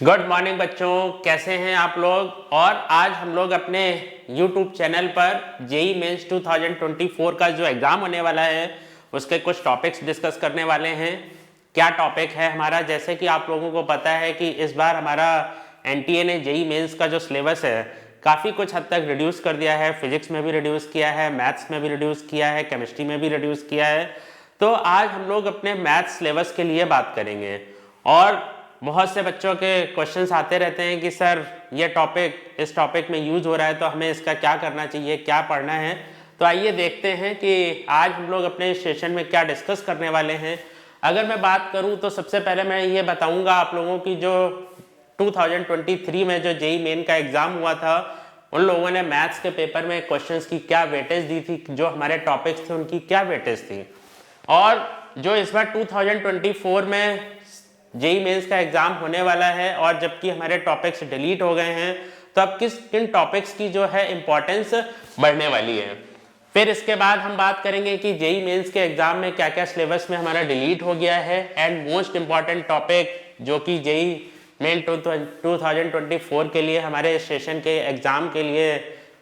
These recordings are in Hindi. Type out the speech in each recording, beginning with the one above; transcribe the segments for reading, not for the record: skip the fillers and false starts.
गुड मॉर्निंग बच्चों, कैसे हैं आप लोग। और आज हम लोग अपने YouTube चैनल पर जेई मेंस 2024 का जो एग्ज़ाम होने वाला है उसके कुछ टॉपिक्स डिस्कस करने वाले हैं। क्या टॉपिक है हमारा, जैसे कि आप लोगों को पता है कि इस बार हमारा एनटीए ने जेई मेंस का जो सिलेबस है काफ़ी कुछ हद तक रिड्यूस कर दिया है। फिजिक्स में भी रिड्यूस किया है, मैथ्स में भी रिड्यूस किया है, केमिस्ट्री में भी रिड्यूस किया है। तो आज हम लोग अपने मैथ्स सिलेबस के लिए बात करेंगे। और बहुत से बच्चों के क्वेश्चंस आते रहते हैं कि सर ये टॉपिक इस टॉपिक में यूज हो रहा है तो हमें इसका क्या करना चाहिए, क्या पढ़ना है। तो आइए देखते हैं कि आज हम लोग अपने सेशन में क्या डिस्कस करने वाले हैं। अगर मैं बात करूं तो सबसे पहले मैं ये बताऊंगा आप लोगों की जो 2023 में जो जेई मेन का एग्ज़ाम हुआ था उन लोगों ने मैथ्स के पेपर में क्वेश्चंस की क्या वेटेज दी थी, जो हमारे टॉपिक्स थे उनकी क्या वेटेज थी। और जो इस बार 2024 में जेई मेंस का एग्जाम होने वाला है और जबकि हमारे टॉपिक्स डिलीट हो गए हैं तो अब किन टॉपिक्स की जो है इंपॉर्टेंस बढ़ने वाली है। फिर इसके बाद हम बात करेंगे कि जेई मेंस के एग्जाम में क्या क्या सिलेबस में हमारा डिलीट हो गया है। एंड मोस्ट इंपॉर्टेंट टॉपिक जो कि जेई मेन 2024 के लिए हमारे सेशन के एग्जाम के लिए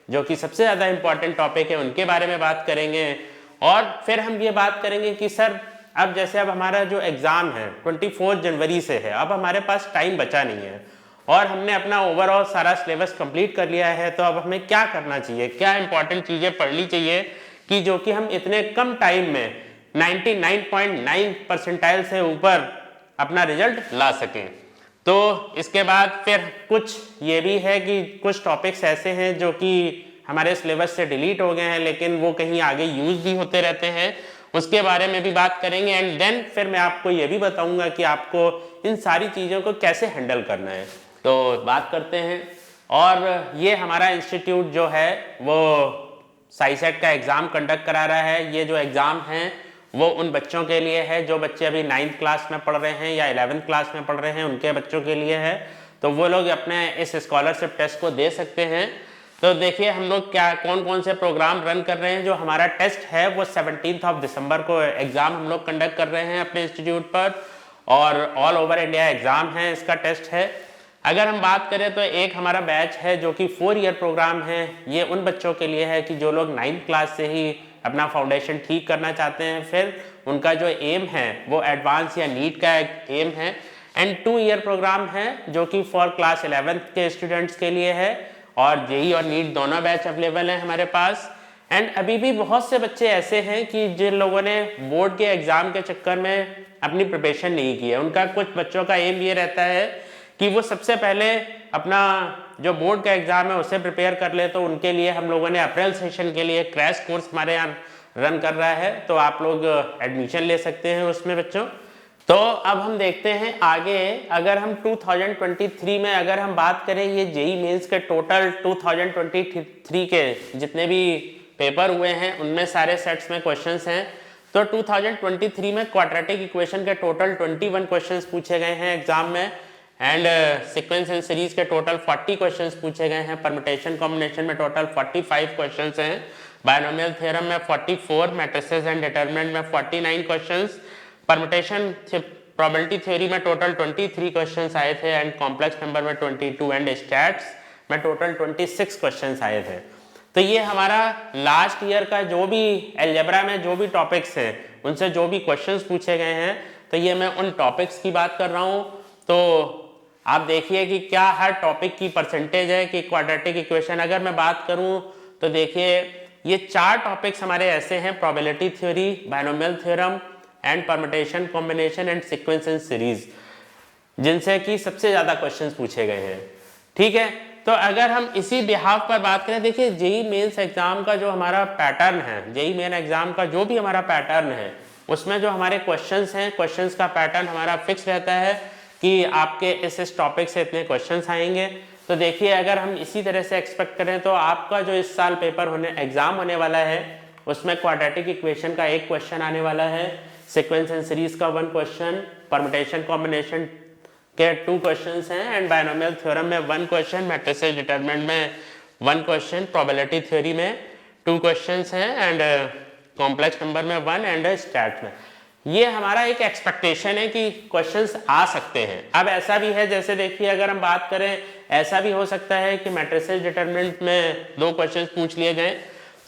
जो कि सबसे ज़्यादा इंपॉर्टेंट टॉपिक है उनके बारे में बात करेंगे। और फिर हम ये बात करेंगे कि सर अब जैसे अब हमारा जो एग्ज़ाम है 24 जनवरी से है, अब हमारे पास टाइम बचा नहीं है और हमने अपना ओवरऑल सारा सिलेबस कंप्लीट कर लिया है। तो अब हमें क्या करना चाहिए, क्या इंपॉर्टेंट चीज़ें पढ़नी चाहिए कि जो कि हम इतने कम टाइम में 99.9 परसेंटाइल से ऊपर अपना रिजल्ट ला सकें। तो इसके बाद फिर कुछ ये भी है कि कुछ टॉपिक्स ऐसे हैं जो कि हमारे सिलेबस से डिलीट हो गए हैं लेकिन वो कहीं आगे यूज भी होते रहते हैं, उसके बारे में भी बात करेंगे। एंड देन फिर मैं आपको ये भी बताऊंगा कि आपको इन सारी चीज़ों को कैसे हैंडल करना है। तो बात करते हैं। और ये हमारा इंस्टीट्यूट जो है वो साईसेट का एग्ज़ाम कंडक्ट करा रहा है। ये जो एग्ज़ाम है वो उन बच्चों के लिए है जो बच्चे अभी 9th क्लास में पढ़ रहे हैं या 11th क्लास में पढ़ रहे हैं, उनके बच्चों के लिए है। तो वो लोग अपने इस स्कॉलरशिप टेस्ट को दे सकते हैं। तो देखिए हम लोग क्या कौन कौन से प्रोग्राम रन कर रहे हैं। जो हमारा टेस्ट है वो 17 दिसंबर को एग्ज़ाम हम लोग कंडक्ट कर रहे हैं अपने इंस्टीट्यूट पर और ऑल ओवर इंडिया एग्ज़ाम है, इसका टेस्ट है। अगर हम बात करें तो एक हमारा बैच है जो कि 4 ईयर प्रोग्राम है। ये उन बच्चों के लिए है कि जो लोग 9th क्लास से ही अपना फाउंडेशन ठीक करना चाहते हैं, फिर उनका जो एम है वो एडवांस या नीट का एम है। एंड 2 ईयर प्रोग्राम है जो कि फॉर क्लास 11th के स्टूडेंट्स के लिए है और जेई और नीट दोनों बैच अवेलेबल हैं हमारे पास। एंड अभी भी बहुत से बच्चे ऐसे हैं कि जिन लोगों ने बोर्ड के एग्ज़ाम के चक्कर में अपनी प्रिपरेशन नहीं की है। उनका कुछ बच्चों का एम ये रहता है कि वो सबसे पहले अपना जो बोर्ड का एग्ज़ाम है उसे प्रिपेयर कर ले। तो उनके लिए हम लोगों ने अप्रैल सेशन के लिए क्रैश कोर्स हमारे यहाँ रन कर रहा है, तो आप लोग एडमिशन ले सकते हैं उसमें बच्चों। तो अब हम देखते हैं आगे। अगर हम 2023 में अगर हम बात करें ये जेई मेंस के टोटल 2023 के जितने भी पेपर हुए हैं उनमें सारे सेट्स में क्वेश्चंस हैं। तो 2023 में क्वाड्रेटिक इक्वेशन के टोटल 21 क्वेश्चंस पूछे गए हैं एग्जाम में। एंड सीक्वेंस एंड सीरीज के टोटल 40 क्वेश्चंस पूछे गए हैं। परम्यूटेशन कॉम्बिनेशन में टोटल 45 क्वेश्चंस हैं। बायनोमियल थ्योरम में 44, मैट्रिसेस एंड डिटरमिनेंट में 49 क्वेश्चंस। परम्यूटेशन प्रोबेबिलिटी थ्योरी में टोटल 23 क्वेश्चंस आए थे एंड कॉम्प्लेक्स नंबर में 22 एंड स्टैट्स में टोटल 26 क्वेश्चंस आए थे। तो ये हमारा लास्ट ईयर का जो भी अलजेब्रा में जो भी टॉपिक्स हैं उनसे जो भी क्वेश्चंस पूछे गए हैं, तो ये मैं उन टॉपिक्स की बात कर रहा हूँ। तो आप देखिए कि क्या हर टॉपिक की परसेंटेज है कि क्वाड्रेटिक इक्वेशन अगर मैं बात करूँ तो देखिए ये 4 टॉपिक्स हमारे ऐसे हैं, probability theory, binomial theorem and permutation combination and sequence and series, जिनसे कि सबसे ज़्यादा क्वेश्चंस पूछे गए हैं। ठीक है, तो अगर हम इसी बिहाफ पर बात करें, देखिए जेई मेंस एग्जाम का जो हमारा पैटर्न है, जेई मेन एग्जाम का जो भी हमारा पैटर्न है उसमें जो हमारे क्वेश्चंस हैं, क्वेश्चंस का पैटर्न हमारा फिक्स रहता है कि आपके इस टॉपिक से इतने क्वेश्चंस आएंगे। तो देखिए अगर हम इसी तरह से एक्सपेक्ट करें तो आपका जो इस साल पेपर एग्जाम होने वाला है उसमें क्वाड्रेटिक इक्वेशन का 1 क्वेश्चन आने वाला है, सीक्वेंस एंड सीरीज का 1 क्वेश्चन, परम्यूटेशन कॉम्बिनेशन के 2 क्वेश्चंस हैं एंड बायनोमियल थ्योरम में 1 क्वेश्चन, मैट्रिसेस डिटरमिनेंट में 1 क्वेश्चन, प्रोबेबिलिटी थ्योरी में 2 क्वेश्चंस हैं एंड कॉम्प्लेक्स नंबर में 1 एंड स्टैट्स में। ये हमारा एक एक्सपेक्टेशन है कि क्वेश्चंस आ सकते हैं। अब ऐसा भी है, जैसे देखिए अगर हम बात करें, ऐसा भी हो सकता है कि मैट्रिसेस डिटरमिनेंट में 2 क्वेश्चंस पूछ लिए गए,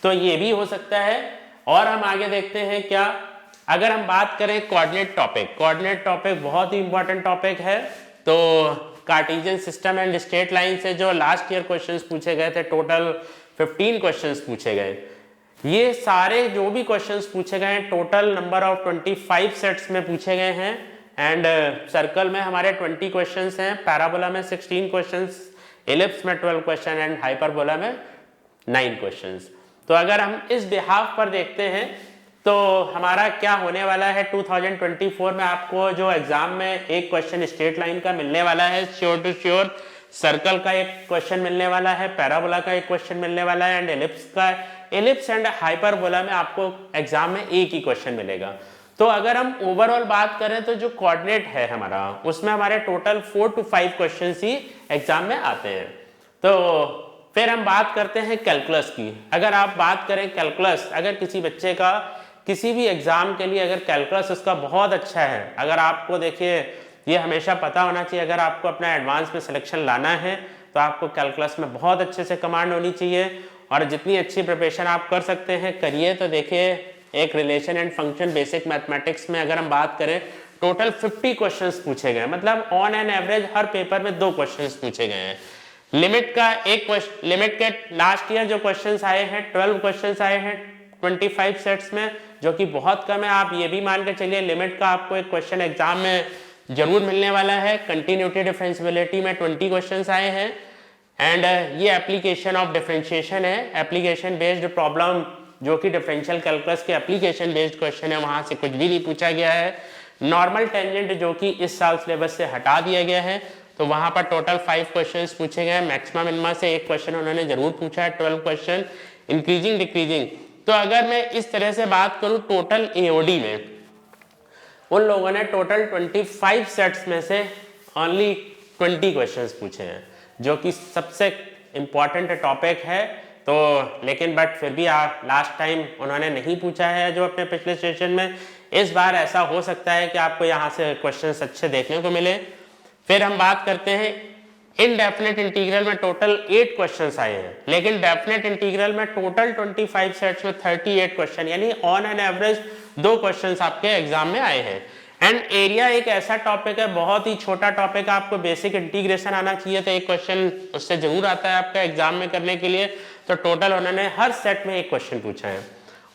तो ये भी हो सकता है। और हम आगे देखते हैं क्या, अगर हम बात करें कोऑर्डिनेट टॉपिक बहुत ही इंपॉर्टेंट टॉपिक है। तो Cartesian system and straight line से जो लास्ट ईयर क्वेश्चंस पूछे गए थे, टोटल 15 क्वेश्चंस पूछे गए। ये सारे जो भी क्वेश्चंस पूछे गए हैं टोटल नंबर ऑफ 25 सेट्स में पूछे गए हैं। एंड सर्कल में हमारे 20 क्वेश्चंस हैं, पैराबोला में 16 क्वेश्चंस, एलिप्स में 12 क्वेश्चन एंड हाइपरबोला में 9 क्वेश्चंस। तो अगर हम इस बिहाफ पर देखते हैं तो हमारा क्या होने वाला है 2024 में, आपको जो एग्जाम में एक क्वेश्चन स्ट्रेट लाइन का मिलने वाला है श्योर टू श्योर, सर्कल का एक क्वेश्चन मिलने वाला है, पैराबोला का एक क्वेश्चन मिलने वाला है, एंड एलिप्स एंड हाइपरबोला में आपको एग्जाम में एक ही क्वेश्चन मिलेगा। तो अगर हम ओवरऑल बात करें तो जो कोऑर्डिनेट है हमारा, उसमें हमारे total 4 to 5 question he exam में आते हैं। तो फिर हम बात करते हैं कैलकुलस की। अगर आप बात करें कैलकुलस, अगर किसी बच्चे का किसी भी एग्जाम के लिए अगर कैलकुलस उसका बहुत अच्छा है, अगर आपको देखिए ये हमेशा पता होना चाहिए, अगर आपको अपना एडवांस में सिलेक्शन लाना है तो आपको कैलकुलस में बहुत अच्छे से कमांड होनी चाहिए, और जितनी अच्छी प्रिपरेशन आप कर सकते हैं करिए। तो देखिए एक relation and function basic mathematics में अगर हम बात करें, टोटल 50 क्वेश्चंस पूछे गए, मतलब on an average her paper में 2 क्वेश्चंस पूछे गए हैं। लिमिट का एक क्वेश्चन, लिमिट के लास्ट ईयर जो क्वेश्चंस आए हैं 12 क्वेश्चंस आए हैं 25 सेट्स में, जो कि बहुत कम है। आप ये भी मान के चलिए लिमिट का आपको एक क्वेश्चन एग्जाम में जरूर मिलने वाला है। कंटिन्यूटी डिफरेंशियबिलिटी में 20 क्वेश्चंस आए हैं। एंड ये एप्लीकेशन ऑफ डिफरेंशिएशन है, एप्लीकेशन बेस्ड प्रॉब्लम, जो कि डिफरेंशियल कैलकुलस के एप्लीकेशन बेस्ड क्वेश्चन है, वहां से कुछ भी नहीं पूछा गया है। नॉर्मल टेंजेंट जो कि इस साल सिलेबस से हटा दिया गया है, तो वहां पर टोटल 5 क्वेश्चंस पूछे गए। मैक्सिमम मिनिमम से एक क्वेश्चन उन्होंने जरूर पूछा है, 12 क्वेश्चन इंक्रीजिंग डिक्रीजिंग। तो अगर मैं इस तरह से बात करूं टोटल एओडी में, उन लोगों ने टोटल 25 सेट्स में से ओनली 20 क्वेश्चंस पूछे हैं, जो कि सबसे इम्पॉर्टेंट टॉपिक है। तो लेकिन बट फिर भी लास्ट टाइम उन्होंने नहीं पूछा है जो अपने पिछले सेशन में। इस बार ऐसा हो सकता है कि आपको यहाँ से क्वेश्चंस अच्छे देखने को मिले। फिर हम बात करते हैं इनडेफिनेट इंटीग्रल में टोटल 8 क्वेश्चंस आए हैं, लेकिन डेफिनेट इंटीग्रल में टोटल 25 सेट्स में 38 क्वेश्चन, यानी ऑन एन एवरेज 2 क्वेश्चंस आपके एग्जाम में आए हैं। एंड एरिया एक ऐसा टॉपिक है, बहुत ही छोटा टॉपिक है, आपको बेसिक इंटीग्रेशन आना चाहिए, तो एक क्वेश्चन उससे जरूर आता है आपका एग्जाम में करने के लिए। तो टोटल उन्होंने हर सेट में एक क्वेश्चन पूछा है।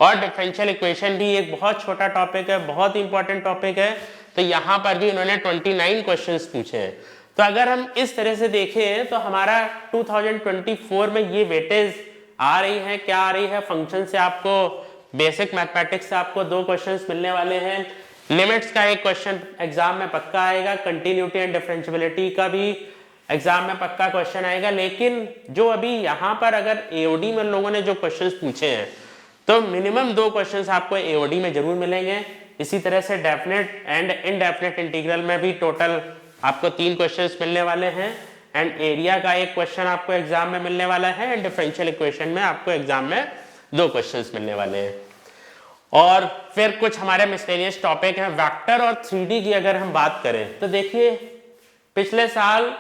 और डिफरेंशियल इक्वेशन भी एक बहुत छोटा टॉपिक है, बहुत ही इंपॉर्टेंट टॉपिक है, तो यहाँ पर भी उन्होंने 29 क्वेश्चन पूछे हैं। तो अगर हम इस तरह से देखें तो हमारा 2024 में ये वेटेज आ रही है, क्या आ रही है, फंक्शन से आपको बेसिक मैथमेटिक्स से आपको 2 क्वेश्चंस मिलने वाले हैं। लिमिट्स का एक क्वेश्चन एग्जाम में पक्का आएगा, कंटिन्यूटी एंड डिफरेंशियबिलिटी का भी एग्जाम में पक्का क्वेश्चन आएगा। लेकिन जो अभी यहाँ पर अगर एओडी में लोगों ने जो क्वेश्चंस पूछे हैं, तो मिनिमम 2 क्वेश्चंस आपको एओडी में जरूर मिलेंगे। इसी तरह से डेफिनेट एंड इनडेफिनेट इंटीग्रल में भी टोटल आपको 3 क्वेश्चंस मिलने वाले हैं। एंड एरिया का एक क्वेश्चन आपको एग्जाम में मिलने वाला है, एंड डिफरेंशियल इक्वेशन में आपको एग्जाम में 2 क्वेश्चंस मिलने वाले हैं। और फिर कुछ हमारे मिसलेनियस टॉपिक हैं। वेक्टर और 3D की अगर हम बात करें तो देखिए पिछले साल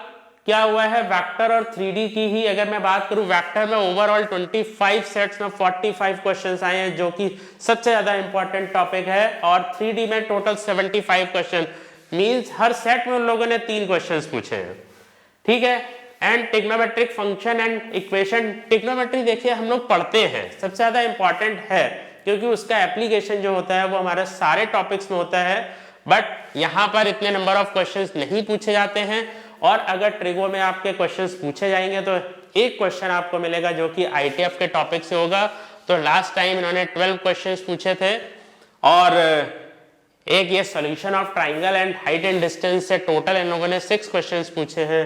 क्या हुआ है, वेक्टर और 3D की ही अगर मैं बात करूं, वेक्टर में ओवरऑल 25 सेट्स में 45 क्वेश्चंस आए हैं, जो कि सबसे ज्यादा इंपॉर्टेंट टॉपिक है। और 3D में टोटल 75 क्वेश्चन, मींस हर सेट में उन लोगों ने 3 क्वेश्चंस पूछे हैं, ठीक है। And trigonometric function and equation, trigonometry देखिए हम लोग पढ़ते हैं, सबसे ज्यादा इंपॉर्टेंट है, क्योंकि उसका एप्लीकेशन जो होता है वो हमारे सारे टॉपिक्स में होता है। बट यहाँ पर इतने नंबर ऑफ क्वेश्चंस नहीं पूछे जाते हैं। और अगर ट्रिगो में आपके क्वेश्चंस पूछे जाएंगे तो एक क्वेश्चन आपको मिलेगा जो कि आईटीएफ के टॉपिक से होगा। तो लास्ट टाइम इन्होंने 12 क्वेश्चंस पूछे थे, और एक ये solution of triangle and height and distance से टोटल इन लोगों ने 6 क्वेश्चंस पूछे हैं।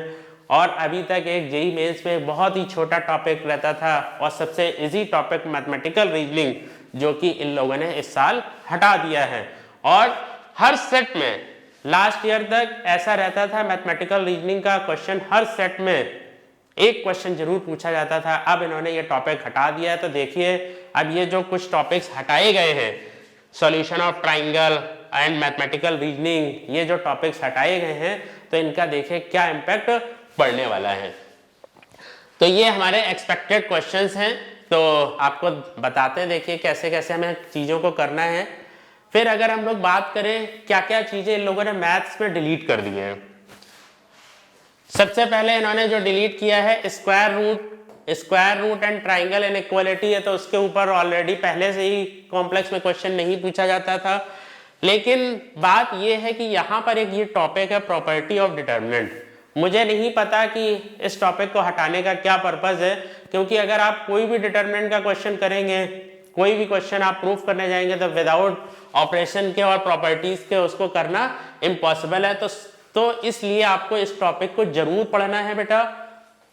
और अभी तक एक जेईई मेंस में बहुत ही छोटा टॉपिक रहता था और सबसे इजी टॉपिक मैथमेटिकल रीजनिंग, जो कि इन लोगों ने इस साल हटा दिया है। और हर सेट में लास्ट ईयर तक ऐसा रहता था, मैथमेटिकल रीजनिंग का क्वेश्चन हर सेट में एक क्वेश्चन जरूर पूछा जाता था। अब इन्होंने ये टॉपिक हटा दिया है। तो देखिए अब ये जो कुछ टॉपिक्स हटाए गए हैं, solution of triangle, and mathematical reasoning, ये जो टॉपिक्स हटाए गए हैं तो इनका देखें क्या इम्पैक्ट पड़ने वाला है। तो ये हमारे एक्सपेक्टेड क्वेश्चंस हैं, तो आपको बताते हैं देखिए कैसे कैसे हमें चीज़ों को करना है। फिर अगर हम लोग बात करें क्या क्या चीज़ें इन लोगों ने मैथ्स में डिलीट कर दी हैं। सबसे पहले इन्होंने जो डिलीट किया है square root and triangle inequality है, तो उसके ऊपर ऑलरेडी पहले से ही कॉम्प्लेक्स में क्वेश्चन नहीं पूछा जाता था। लेकिन बात यह है कि यहाँ पर एक ये टॉपिक है प्रॉपर्टी ऑफ डिटर्मिनेंट। मुझे नहीं पता कि इस टॉपिक को हटाने का क्या पर्पज़ है, क्योंकि अगर आप कोई भी डिटर्मिनेंट का क्वेश्चन करेंगे, कोई भी क्वेश्चन आप प्रूफ करने जाएंगे तो विदाउट ऑपरेशन के और प्रॉपर्टीज के उसको करना इम्पॉसिबल है। तो इसलिए आपको इस टॉपिक को जरूर पढ़ना है बेटा,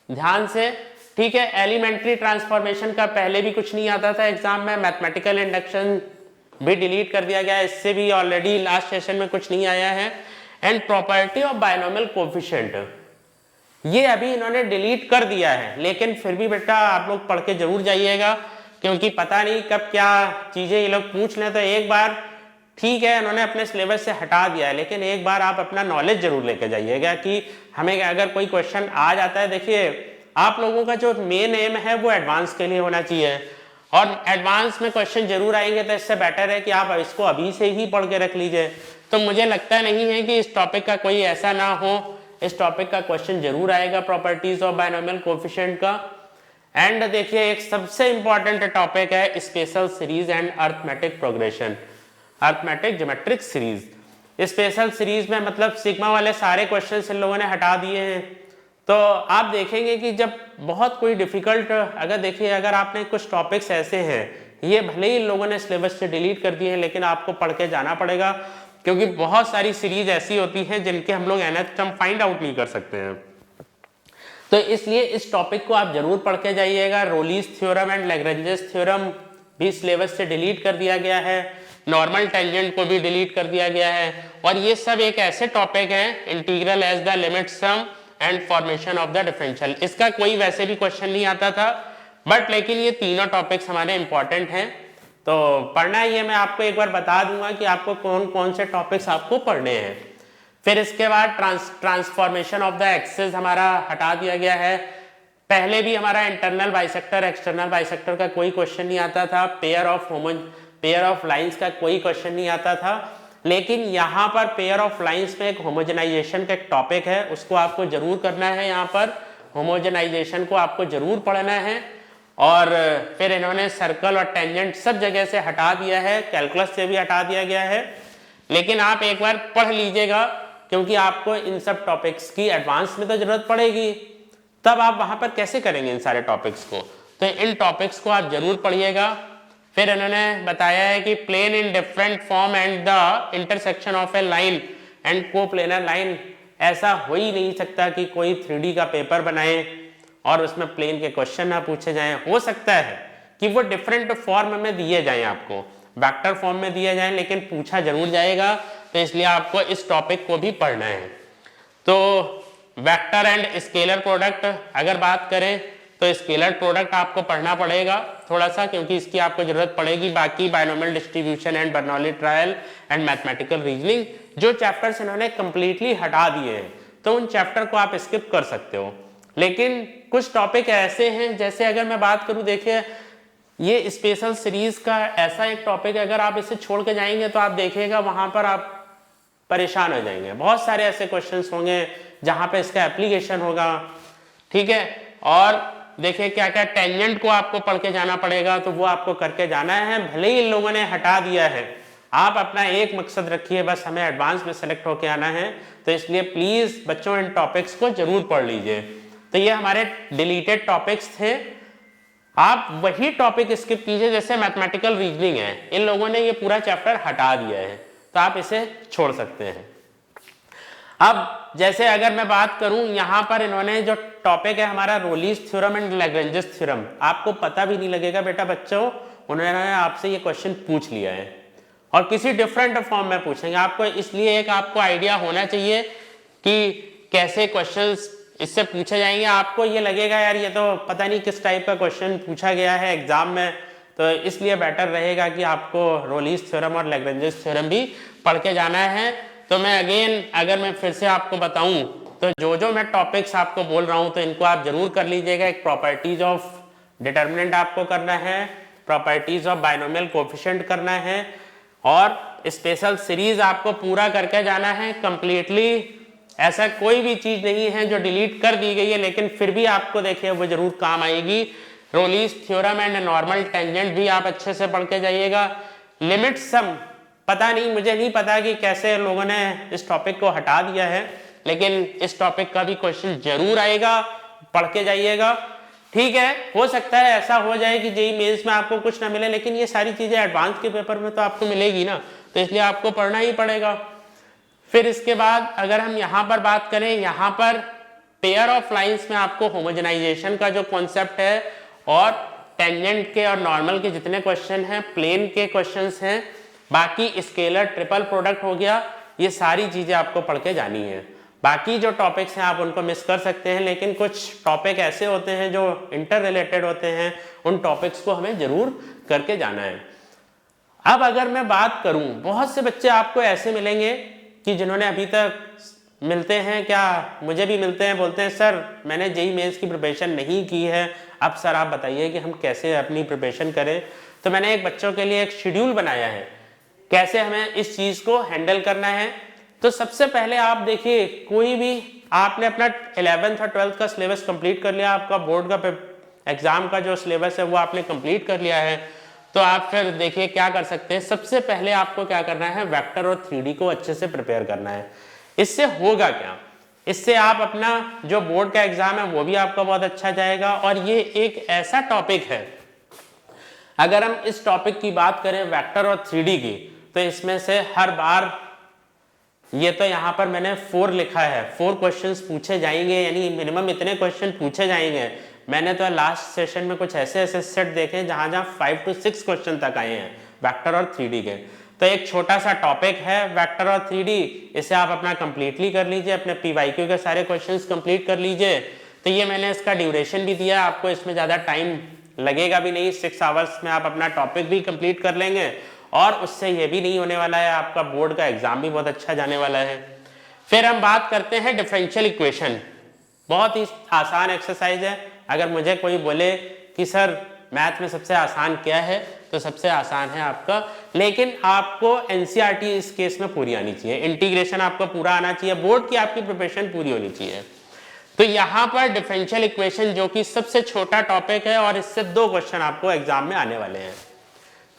ध्यान से, ठीक है। एलिमेंट्री ट्रांसफॉर्मेशन का पहले भी कुछ नहीं आता था एग्जाम में, मैथमेटिकल इंडक्शन भी डिलीट कर दिया गया है, इससे भी ऑलरेडी लास्ट सेशन में कुछ नहीं आया है। And property of binomial coefficient, ये अभी इन्होंने डिलीट कर दिया है, लेकिन फिर भी बेटा आप लोग पढ़ के जरूर जाइएगा, क्योंकि पता नहीं कब क्या चीजें ये लोग पूछ लें। तो एक बार ठीक है इन्होंने अपने सिलेबस से हटा दिया है, लेकिन एक बार आप अपना नॉलेज जरूर लेके जाइएगा कि हमें अगर कोई क्वेश्चन आ जाता है, देखिए आप लोगों का जो मेन एम है वो एडवांस के लिए होना चाहिए, और एडवांस में क्वेश्चन जरूर आएंगे, तो इससे बेटर है कि आप इसको अभी से ही पढ़ के रख लीजिए। तो मुझे लगता नहीं है कि इस टॉपिक का कोई ऐसा ना हो, इस टॉपिक का क्वेश्चन जरूर आएगा प्रॉपर्टीज ऑफ बायनोमियल कोफिशिएंट का। एंड देखिए एक सबसे इंपॉर्टेंट टॉपिक है special series and arithmetic progression, arithmetic geometric series. Special series में मतलब सिग्मा वाले सारे क्वेश्चंस इन लोगों ने हटा दिए हैं। तो आप देखेंगे कि जब बहुत कोई डिफिकल्ट, अगर देखिए अगर आपने कुछ टॉपिक्स ऐसे हैं, ये भले ही इन लोगों ने सिलेबस से डिलीट कर दिए हैं, लेकिन आपको पढ़ के जाना पड़ेगा, क्योंकि बहुत सारी सीरीज ऐसी होती हैं जिनके हम लोग nth टर्म फाइंड आउट नहीं कर सकते हैं। तो इसलिए इस टॉपिक को आप जरूर पढ़ के जाइएगा। रोलीज थ्योरम एंड लैग्रेंजेस थ्योरम भी सिलेबस से डिलीट कर दिया गया है, नॉर्मल टेंजेंट को भी डिलीट कर दिया गया है, और ये सब एक ऐसे टॉपिक हैं, integral as the limit sum and formation of the differential. इसका कोई वैसे भी क्वेश्चन नहीं आता था, बट लेकिन ये तीनों टॉपिक्स हमारे इंपॉर्टेंट हैं, तो पढ़ना ही है। मैं आपको एक बार बता दूंगा कि आपको कौन कौन से टॉपिक्स आपको पढ़ने हैं। फिर इसके बाद ट्रांसफॉर्मेशन ऑफ द एक्सिस हमारा हटा दिया गया है। पहले भी हमारा इंटरनल बाइसेक्टर एक्सटर्नल बाइसेक्टर का कोई क्वेश्चन नहीं आता था, पेयर ऑफ लाइंस का कोई क्वेश्चन नहीं आता था, लेकिन यहाँ पर पेयर ऑफ लाइंस में एक होमोजेनाइजेशन का एक टॉपिक है, उसको आपको जरूर करना है। यहाँ पर होमोजेनाइजेशन को आपको जरूर पढ़ना है। और फिर इन्होंने सर्कल और टेंजेंट सब जगह से हटा दिया है, कैलकुलस से भी हटा दिया गया है, लेकिन आप एक बार पढ़ लीजिएगा, क्योंकि आपको इन सब टॉपिक्स की एडवांस में तो जरूरत पड़ेगी, तब आप वहां पर कैसे करेंगे इन सारे टॉपिक्स को, तो इन टॉपिक्स को आप जरूर पढ़िएगा। फिर इन्होंने बताया है कि plane in different form and the intersection of a line and coplanar line, ऐसा हो ही नहीं सकता कि कोई 3D का पेपर बनाए और उसमें प्लेन के क्वेश्चन ना पूछे जाएं। हो सकता है कि वो डिफरेंट फॉर्म में दिए जाएं, आपको वेक्टर फॉर्म में दिए जाएं, लेकिन पूछा जरूर जाएगा, तो इसलिए आपको इस टॉपिक को भी पढ़ना है। तो वेक्टर एंड स्केलर प्रोडक्ट अगर बात करें तो स्केलर प्रोडक्ट आपको पढ़ना पड़ेगा थोड़ा सा, क्योंकि इसकी आपको जरूरत पड़ेगी। बाकी binomial distribution and Bernoulli trial and mathematical reasoning जो चैप्टर्स इन्होंने कंप्लीटली हटा दिए हैं, तो उन चैप्टर को आप स्किप कर सकते हो। लेकिन कुछ टॉपिक ऐसे हैं, जैसे अगर मैं बात करूं, देखिए ये स्पेशल सीरीज का ऐसा एक टॉपिक है, अगर आप इसे छोड़ के जाएंगे तो आप देखिएगा वहां पर आप परेशान हो जाएंगे। बहुत सारे ऐसे क्वेश्चंस होंगे जहां पे इसका एप्लीकेशन होगा, ठीक है। और देखिए क्या क्या टेंजेंट को आपको पढ़ के जाना पड़ेगा, तो वो आपको करके जाना है। भले ही इन लोगों ने हटा दिया है, आप अपना एक मकसद रखिए, बस हमें एडवांस में सेलेक्ट होके आना है। तो इसलिए प्लीज बच्चों इन टॉपिक्स को जरूर पढ़ लीजिए। तो ये हमारे डिलीटेड टॉपिक्स थे, आप वही टॉपिक स्किप कीजिए। जैसे मैथमेटिकल रीजनिंग है, इन लोगों ने ये पूरा चैप्टर हटा दिया है, तो आप इसे छोड़ सकते हैं। अब जैसे अगर मैं बात करूं, यहां पर इन्होंने जो टॉपिक है हमारा रोलीज थ्योरम एंड लैग्रेंजेस थ्योरम, आपको पता भी नहीं लगेगा बेटा बच्चों, उन्होंने आपसे ये क्वेश्चन पूछ लिया है और किसी डिफरेंट फॉर्म में पूछेंगे आपको। इसलिए एक आपको आइडिया होना चाहिए कि कैसे क्वेश्चंस इससे पूछे जाएंगे। आपको ये लगेगा यार ये तो पता नहीं किस टाइप का क्वेश्चन पूछा गया है एग्जाम में, तो इसलिए बेटर रहेगा कि आपको रोलीज थ्योरम और लैग्रेंजेस थ्योरम भी पढ़ के जाना है। तो मैं अगेन अगर मैं फिर से आपको बताऊं तो जो मैं टॉपिक्स आपको बोल रहा हूं तो इनको आप जरूर कर लीजिएगा। एक प्रॉपर्टीज ऑफ डिटर्मिनेंट आपको करना है, प्रॉपर्टीज ऑफ बाइनोमियल कोएफिशिएंट करना है, और स्पेशल सीरीज आपको पूरा करके जाना है कंप्लीटली। ऐसा कोई भी चीज नहीं है जो डिलीट कर दी गई है, लेकिन फिर भी आपको देखिए वो जरूर काम आएगी। रोलीज थ्योरम एंड नॉर्मल टेंजेंट भी आप अच्छे से पढ़ के जाइएगा। लिमिट सम, पता नहीं, मुझे नहीं पता कि कैसे लोगों ने इस टॉपिक को हटा दिया है, लेकिन इस टॉपिक का भी क्वेश्चन जरूर आएगा, पढ़ के जाइएगा। ठीक है, हो सकता है ऐसा हो जाए कि जेईई मेंस में आपको कुछ ना मिले, लेकिन ये सारी चीजें एडवांस के पेपर में तो आपको मिलेगी ना, तो इसलिए आपको पढ़ना ही पड़ेगा। फिर इसके बाद अगर हम यहाँ पर बात करें, यहाँ पर पेयर ऑफ लाइंस में आपको होमोजेनाइजेशन का जो कॉन्सेप्ट है और टेंजेंट के और नॉर्मल के जितने क्वेश्चन हैं, प्लेन के क्वेश्चंस हैं, बाकी स्केलर ट्रिपल प्रोडक्ट हो गया, ये सारी चीजें आपको पढ़ के जानी है। बाकी जो टॉपिक्स हैं आप उनको मिस कर सकते हैं, लेकिन कुछ टॉपिक ऐसे होते हैं जो इंटर रिलेटेड होते हैं, उन टॉपिक्स को हमें जरूर करके जाना है। अब अगर मैं बात करूं, बहुत से बच्चे आपको ऐसे मिलेंगे कि जिन्होंने अभी तक मिलते हैं, क्या मुझे भी मिलते हैं, बोलते हैं सर मैंने जेईई मेंस की प्रिपरेशन नहीं की है, अब सर आप बताइए कि हम कैसे अपनी प्रिपरेशन करें। तो मैंने एक बच्चों के लिए एक शेड्यूल बनाया है कैसे हमें इस चीज को हैंडल करना है। तो सबसे पहले आप देखिए, कोई भी आपने अपना 11th और 12th का सिलेबस कंप्लीट कर लिया, आपका बोर्ड का एग्जाम का जो सिलेबस है वो आपने कंप्लीट कर लिया है, तो आप फिर देखिए क्या कर सकते हैं। सबसे पहले आपको क्या करना है, वेक्टर और 3D को अच्छे से प्रिपेयर करना है। इससे होगा क्या, इससे आप अपना जो बोर्ड का एग्जाम है वो भी आपका बहुत अच्छा जाएगा। और ये एक ऐसा टॉपिक है, अगर हम इस टॉपिक की बात करें वेक्टर और 3D की, तो इसमें से हर बार, ये तो यहाँ पर मैंने 4 लिखा है, 4 क्वेश्चंस पूछे जाएंगे, यानी मिनिमम इतने क्वेश्चन पूछे जाएंगे। मैंने तो लास्ट सेशन में कुछ ऐसे ऐसे सेट देखे जहां 5 to 6 क्वेश्चन तक आए हैं वेक्टर और 3D के। तो एक छोटा सा टॉपिक है वेक्टर और 3D, इसे आप अपना कंप्लीटली कर लीजिए, अपने PYQ के सारे क्वेश्चंस कंप्लीट कर लीजिए। तो ये मैंने इसका ड्यूरेशन भी दिया, आपको इसमें ज़्यादा टाइम लगेगा भी नहीं, 6 आवर्स में आप अपना टॉपिक भी कंप्लीट कर लेंगे। और उससे ये भी नहीं होने वाला है, आपका बोर्ड का एग्जाम भी बहुत अच्छा जाने वाला है। फिर हम बात करते हैं डिफरेंशियल इक्वेशन। बहुत ही आसान एक्सरसाइज है। अगर मुझे कोई बोले कि सर मैथ में सबसे आसान क्या है, तो सबसे आसान है आपका, लेकिन आपको NCERT इस केस में पूरी आनी चाहिए, इंटीग्रेशन आपको पूरा आना चाहिए, बोर्ड की आपकी प्रिपरेशन पूरी होनी चाहिए। तो यहाँ पर डिफरेंशियल इक्वेशन जो कि सबसे छोटा टॉपिक है, और इससे 2 क्वेश्चन आपको एग्जाम में आने वाले हैं।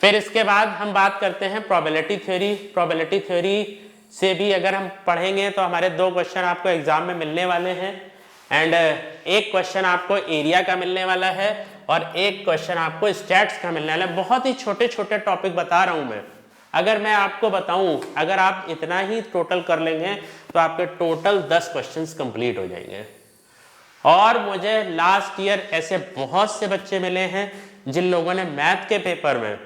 फिर इसके बाद हम बात करते हैं प्रोबेबिलिटी थ्योरी। प्रोबेबिलिटी थ्योरी से भी अगर हम पढ़ेंगे तो हमारे 2 क्वेश्चन आपको एग्जाम में मिलने वाले हैं, एंड एक क्वेश्चन आपको एरिया का मिलने वाला है और एक क्वेश्चन आपको स्टैट्स का मिलने वाला है। बहुत ही छोटे छोटे टॉपिक बता रहा हूं मैं। अगर मैं आपको बताऊं, अगर आप इतना ही टोटल कर लेंगे तो आपके टोटल 10 क्वेश्चंस कंप्लीट हो जाएंगे। और मुझे लास्ट ईयर ऐसे बहुत से बच्चे मिले हैं जिन लोगों ने मैथ के पेपर में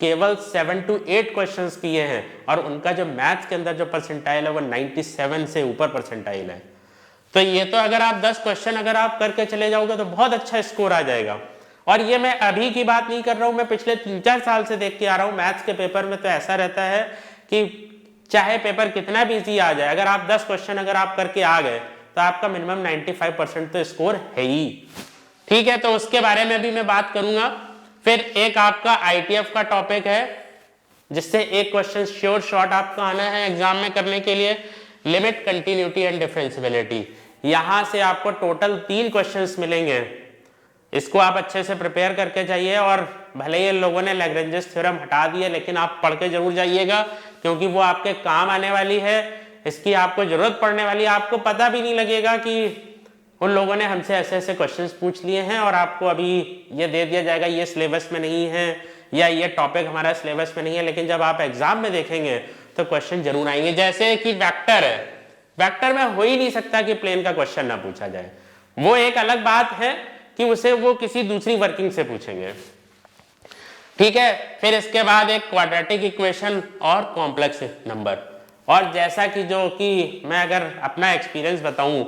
केवल 7 to 8 क्वेश्चंस किए हैं, और उनका जो मैथ के अंदर जो परसेंटाइल है वो 97 से ऊपर परसेंटाइल है। तो ये तो अगर आप 10 क्वेश्चन अगर आप करके चले जाओगे तो बहुत अच्छा स्कोर आ जाएगा। और ये मैं अभी की बात नहीं कर रहा हूँ, मैं पिछले 3-4 साल से देख के आ रहा हूँ। मैथ्स के पेपर में तो ऐसा रहता है कि चाहे पेपर कितना भी इजी आ जाए, अगर आप 10 क्वेश्चन अगर आप करके आ गए तो आपका मिनिमम 95% तो स्कोर है ही। ठीक है, तो उसके बारे में भी मैं बात करूंगा। फिर एक आपका ITF का टॉपिक है जिससे एक क्वेश्चन श्योर शॉर्ट आपका आना है एग्जाम में करने के लिए, लिमिट, कंटिन्यूटी एंड डिफरेंशिएबिलिटी। यहां से आपको टोटल 3 क्वेश्चंस मिलेंगे, इसको आप अच्छे से प्रिपेयर करके जाइए। और भले ही लोगों ने लैग्रेंजेस थ्योरम हटा दिए, लेकिन आप पढ़ के जरूर जाइएगा, क्योंकि वो आपके काम आने वाली है, इसकी आपको जरूरत पड़ने वाली है। आपको पता भी नहीं लगेगा कि उन लोगों ने हमसे ऐसे ऐसे क्वेश्चंस पूछ लिए हैं और आपको अभी ये दे दिया जाएगा ये सिलेबस में नहीं है या ये टॉपिक हमारा सिलेबस में नहीं है, लेकिन जब आप एग्जाम में देखेंगे तो क्वेश्चन जरूर आएंगे। जैसे कि वेक्टर है, वेक्टर में हो ही नहीं सकता कि प्लेन का क्वेश्चन ना पूछा जाए। वो एक अलग बात है कि उसे वो किसी दूसरी वर्किंग से पूछेंगे। ठीक है, फिर इसके बाद एक क्वाड्रेटिक इक्वेशन और कॉम्प्लेक्स नंबर। और जैसा कि जो कि मैं अगर अपना एक्सपीरियंस बताऊं,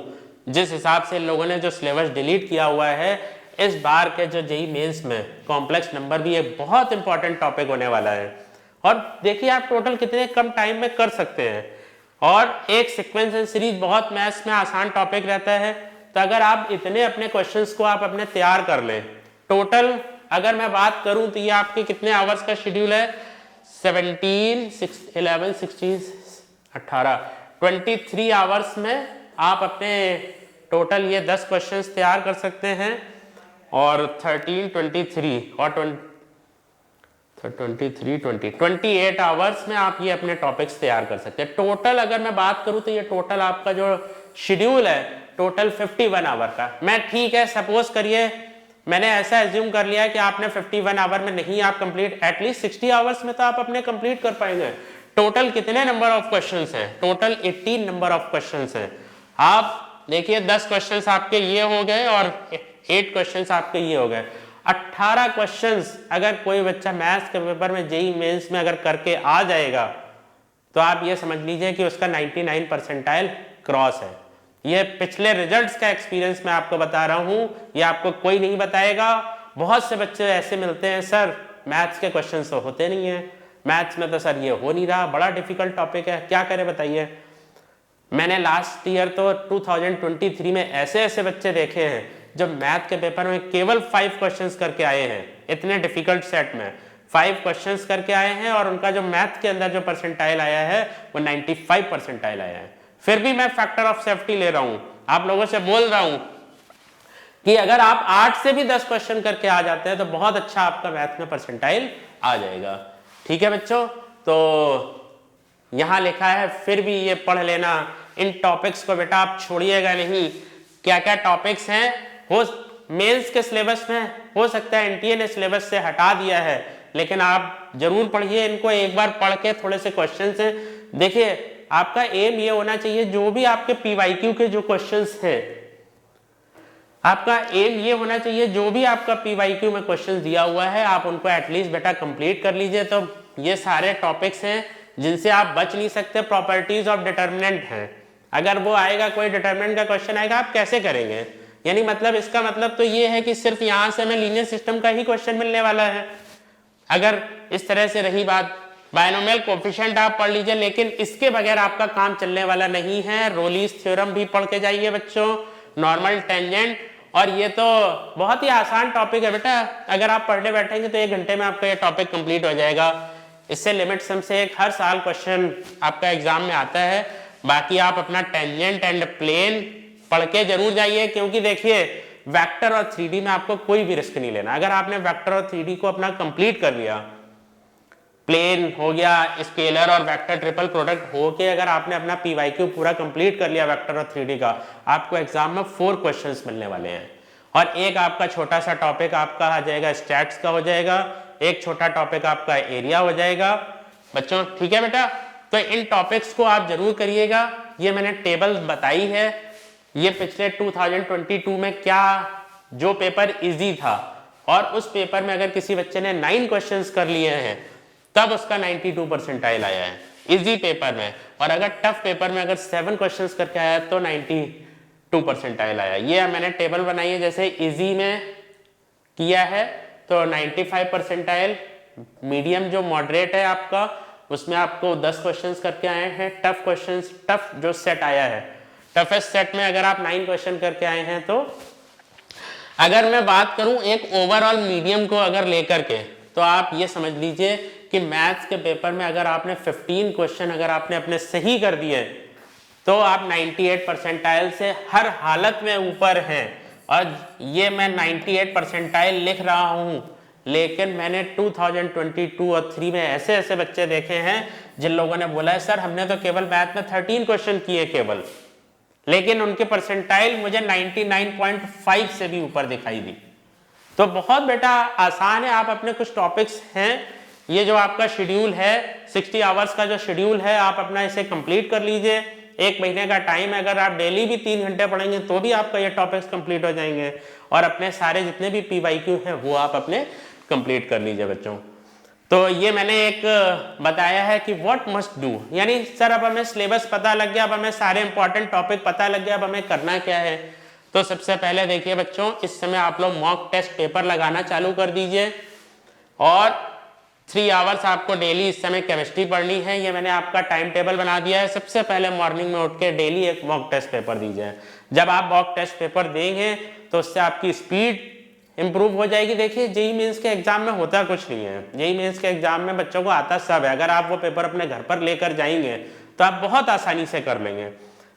जिस हिसाब से लोगों ने जो सिलेबस डिलीट किया हुआ है, इस बार के जो जेई मेंस में कॉम्प्लेक्स नंबर भी एक बहुत इंपॉर्टेंट टॉपिक होने वाला है। और देखिए आप टोटल कितने कम टाइम में कर सकते हैं, और एक सीक्वेंस एंड सीरीज बहुत मैथ्स में आसान टॉपिक रहता है। तो अगर आप इतने अपने क्वेश्चंस को आप अपने तैयार कर लें, टोटल अगर मैं बात करूं तो ये आपके कितने आवर्स का शेड्यूल है, 17, 11, 16, 18, 23 आवर्स में आप अपने टोटल ये 10 क्वेश्चंस तैयार कर सकते हैं। और 13, 23 और 28 आवर्स में आप ये अपने टॉपिक्स तैयार कर सकते हैं। टोटल अगर मैं बात करूं तो ये टोटल आपका जो शेड्यूल है टोटल 51 आवर का। मैं ठीक है सपोज करिए मैंने ऐसा एज्यूम कर लिया कि आपने 51 आवर में नहीं आप कंप्लीट, एटलीस्ट 60 आवर्स में तो आप अपने कंप्लीट कर पाएंगे। टोटल कितने नंबर ऑफ क्वेश्चंस हैं, टोटल 18 नंबर ऑफ क्वेश्चंस हैं। आप देखिए 10 क्वेश्चंस आपके ये हो गए और 8 क्वेश्चंस आपके ये हो गए, 18 क्वेश्चंस अगर कोई बच्चा मैथ्स के पेपर में जेई मेंस में अगर करके आ जाएगा तो आप ये समझ लीजिए कि उसका 99 परसेंटाइल क्रॉस है। ये पिछले रिजल्ट्स का एक्सपीरियंस मैं आपको बता रहा हूं, ये आपको कोई नहीं बताएगा। बहुत से बच्चे ऐसे मिलते हैं सर मैथ्स के क्वेश्चंस तो होते नहीं है, मैथ्स में तो सर ये हो नहीं रहा, बड़ा डिफिकल्ट टॉपिक है, क्या करें बताइए। मैंने लास्ट ईयर तो 2023 में ऐसे ऐसे बच्चे देखे हैं जो मैथ के पेपर में केवल 5 क्वेश्चंस करके आए हैं, इतने डिफिकल्ट सेट में 5 क्वेश्चंस करके आए हैं और उनका जो मैथ के अंदर जो परसेंटाइल आया है वो 95 परसेंटाइल आया है। फिर भी मैं फैक्टर ऑफ सेफ्टी ले रहा हूं, आप लोगों से बोल रहा हूं कि अगर आप 8 से भी 10 क्वेश्चन करके आ जाते हैं तो बहुत अच्छा आपका मैथ में परसेंटाइल आ जाएगा। ठीक है बच्चों, तो यहां लिखा है फिर भी ये पढ़ लेना, इन टॉपिक्स को बेटा आप छोड़िएगा नहीं। क्या क्या टॉपिक्स हैं, हो मेंस के सिलेबस में हो सकता है एनटीए ने सिलेबस से हटा दिया है, लेकिन आप जरूर पढ़िए इनको, एक बार पढ़ के थोड़े से क्वेश्चन से देखिए। आपका एम ये होना चाहिए जो भी आपके पीवाईक्यू के जो क्वेश्चंस हैं, आपका एम ये होना चाहिए जो भी आपका पीवाईक्यू में क्वेश्चन दिया हुआ है आप उनको एटलीस्ट बेटा कंप्लीट कर लीजिए। तो ये सारे टॉपिक्स हैं जिनसे आप बच नहीं सकते। प्रॉपर्टीज ऑफ डिटर्मिनेंट है, अगर वो आएगा कोई डिटर्मिनेंट का क्वेश्चन आएगा आप कैसे करेंगे, यानी मतलब इसका मतलब तो ये है कि सिर्फ यहां से हमें लीनियर सिस्टम का ही क्वेश्चन मिलने वाला है। अगर इस तरह से रही बात, बायनोमियल कोएफिशिएंट आप पढ़ लीजिए, लेकिन इसके बगैर आपका काम चलने वाला नहीं है। रोलीज थ्योरम भी पढ़ के जाइए बच्चों, नॉर्मल टेंजेंट, और ये तो बहुत ही आसान टॉपिक है बेटा, अगर आप पढ़ने बैठेंगे तो 1 घंटे में आपका ये टॉपिक कंप्लीट हो जाएगा। इससे लिमिट सम से एक हर साल क्वेश्चन आपका एग्जाम में आता है। बाकी आप अपना टेंजेंट एंड प्लेन पढ़ के जरूर जाइए, क्योंकि देखिए वेक्टर और 3D में आपको कोई भी रिस्क नहीं लेना। अगर आपने वेक्टर और 3D को अपना कंप्लीट कर लिया, प्लेन हो गया, स्केलर और वेक्टर ट्रिपल प्रोडक्ट हो के अगर आपने अपना पीवाईक्यू पूरा कंप्लीट कर लिया वेक्टर और 3D का, आपको एग्जाम में 4 क्वेश्चंस मिलने वाले हैं। और एक आपका छोटा सा टॉपिक आपका आ जाएगा स्टैट्स का हो जाएगा, एक छोटा टॉपिक आपका एरिया हो जाएगा बच्चों। ठीक है बेटा, तो इन टॉपिक्स को आप जरूर करिएगा। ये मैंने टेबल बताई है, ये पिछले 2022 में क्या जो पेपर इजी था और उस पेपर में अगर किसी बच्चे ने 9 क्वेश्चंस कर लिए हैं तब उसका 92 परसेंटाइल आया है इजी पेपर में, और अगर टफ पेपर में अगर 7 क्वेश्चंस करके आया तो 92 परसेंटाइल आया। ये मैंने टेबल बनाई है, जैसे इजी में किया है तो 95 परसेंटाइल, मीडियम जो मॉडरेट है आपका उसमें आपको 10 क्वेश्चंस करके आए हैं, टफ क्वेश्चंस, टफ जो सेट आया है टफेस्ट सेट में अगर आप 9 क्वेश्चन करके आए हैं। तो अगर मैं बात करूं एक ओवरऑल मीडियम को अगर लेकर के, तो आप ये समझ लीजिए कि मैथ्स के पेपर में अगर आपने 15 क्वेश्चन अगर आपने अपने सही कर दिए तो आप 98 परसेंटाइल से हर हालत में ऊपर हैं। और ये मैं 98 परसेंटाइल लिख रहा हूं, लेकिन मैंने 2022 और 3 में ऐसे ऐसे बच्चे देखे हैं जिन लोगों ने बोला है सर हमने तो केवल मैथ में 13 क्वेश्चन किए केवल, लेकिन उनके परसेंटाइल मुझे 99.5 से भी ऊपर दिखाई दी। तो बहुत बेटा आसान है, आप अपने कुछ टॉपिक्स हैं, ये जो आपका शेड्यूल है 60 आवर्स का जो शेड्यूल है आप अपना इसे कंप्लीट कर लीजिए। 1 महीने का टाइम है, अगर आप डेली भी 3 घंटे पढ़ेंगे तो भी आपका ये टॉपिक्स कंप्लीट हो जाएंगे, और अपने सारे जितने भी पीवाईक्यू हैं वो आप अपने कंप्लीट कर लीजिए बच्चों। तो ये मैंने एक बताया है कि व्हाट मस्ट डू, यानी सर अब हमें सिलेबस पता लग गया, अब हमें सारे इंपॉर्टेंट टॉपिक पता लग गया, अब हमें करना क्या है। तो सबसे पहले देखिए बच्चों, इस समय आप लोग मॉक टेस्ट पेपर लगाना चालू कर दीजिए और 3 आवर्स आपको डेली इस समय केमिस्ट्री पढ़नी है। ये मैंने आपका टाइम टेबल बना दिया है। सबसे पहले मॉर्निंग में उठ के डेली एक मॉक टेस्ट पेपर दीजिए। जब आप मॉक टेस्ट पेपर देंगे तो उससे आपकी स्पीड इंप्रूव हो जाएगी। देखिए जेईई मेंस के एग्जाम में होता कुछ नहीं है। जेईई मेंस के एग्जाम में बच्चों को आता सब है। अगर आप वो पेपर अपने घर पर लेकर जाएंगे तो आप बहुत आसानी से कर लेंगे।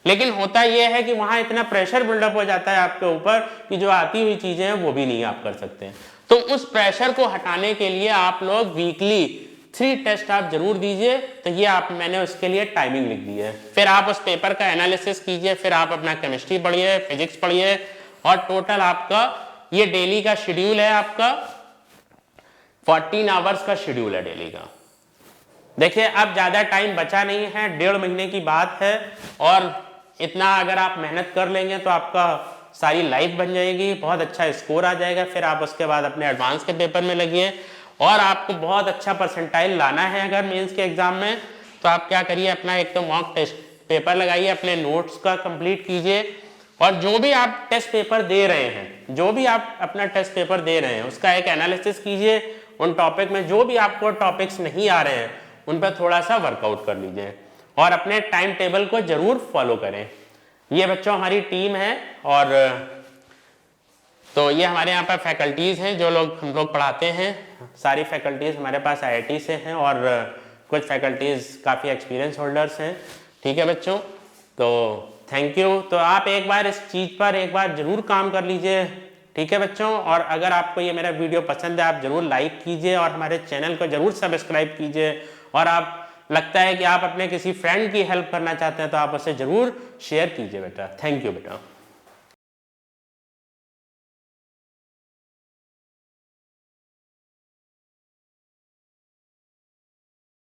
लेकिन होता यह है कि वहां इतना प्रेशर बिल्डअप हो जाता है आपके ऊपर कि जो आती हुई चीजें हैं वो भी नहीं आप कर सकते। तो उस प्रेशर को हटाने के लिए आप लोग वीकली 3 टेस्ट आप जरूर दीजिए। तो ये मैंने उसके लिए टाइमिंग लिख दी है। फिर आप उस पेपर का एनालिसिस कीजिए, फिर आप अपना केमिस्ट्री पढ़िए, फिजिक्स पढ़िए और टोटल आपका ये डेली का शेड्यूल है। आपका 14 आवर्स का शेड्यूल है डेली का। देखिए अब ज्यादा टाइम बचा नहीं है, 1.5 महीने की बात है और इतना अगर आप मेहनत कर लेंगे तो आपका सारी लाइफ बन जाएगी, बहुत अच्छा स्कोर आ जाएगा। फिर आप उसके बाद अपने एडवांस के पेपर में लगिए और आपको बहुत अच्छा परसेंटाइल लाना है। अगर मेंस के एग्जाम में तो आप क्या करिए, अपना एक तो मॉक टेस्ट पेपर लगाइए, अपने नोट्स का कंप्लीट कीजिए और जो भी आप टेस्ट पेपर दे रहे हैं, जो भी आप अपना टेस्ट पेपर दे रहे हैं उसका एक एनालिसिस कीजिए। उन टॉपिक में जो भी आपको टॉपिक्स नहीं आ रहे हैं उन पर थोड़ा सा वर्कआउट कर लीजिए और अपने टाइम टेबल को जरूर फॉलो करें। ये बच्चों हमारी टीम है और तो ये हमारे यहाँ पर फैकल्टीज़ हैं जो लोग हम लोग पढ़ाते हैं। सारी फैकल्टीज़ हमारे पास IIT से हैं और कुछ फैकल्टीज़ काफ़ी एक्सपीरियंस होल्डर्स हैं। ठीक है बच्चों, तो थैंक यू। तो आप एक बार इस चीज़ पर एक बार ज़रूर काम कर लीजिए। ठीक है बच्चों, और अगर आपको ये मेरा वीडियो पसंद है आप ज़रूर लाइक कीजिए और हमारे चैनल को ज़रूर सब्सक्राइब कीजिए। और आप लगता है कि आप अपने किसी फ्रेंड की हेल्प करना चाहते हैं तो आप उसे ज़रूर शेयर कीजिए बेटा। थैंक यू बेटा।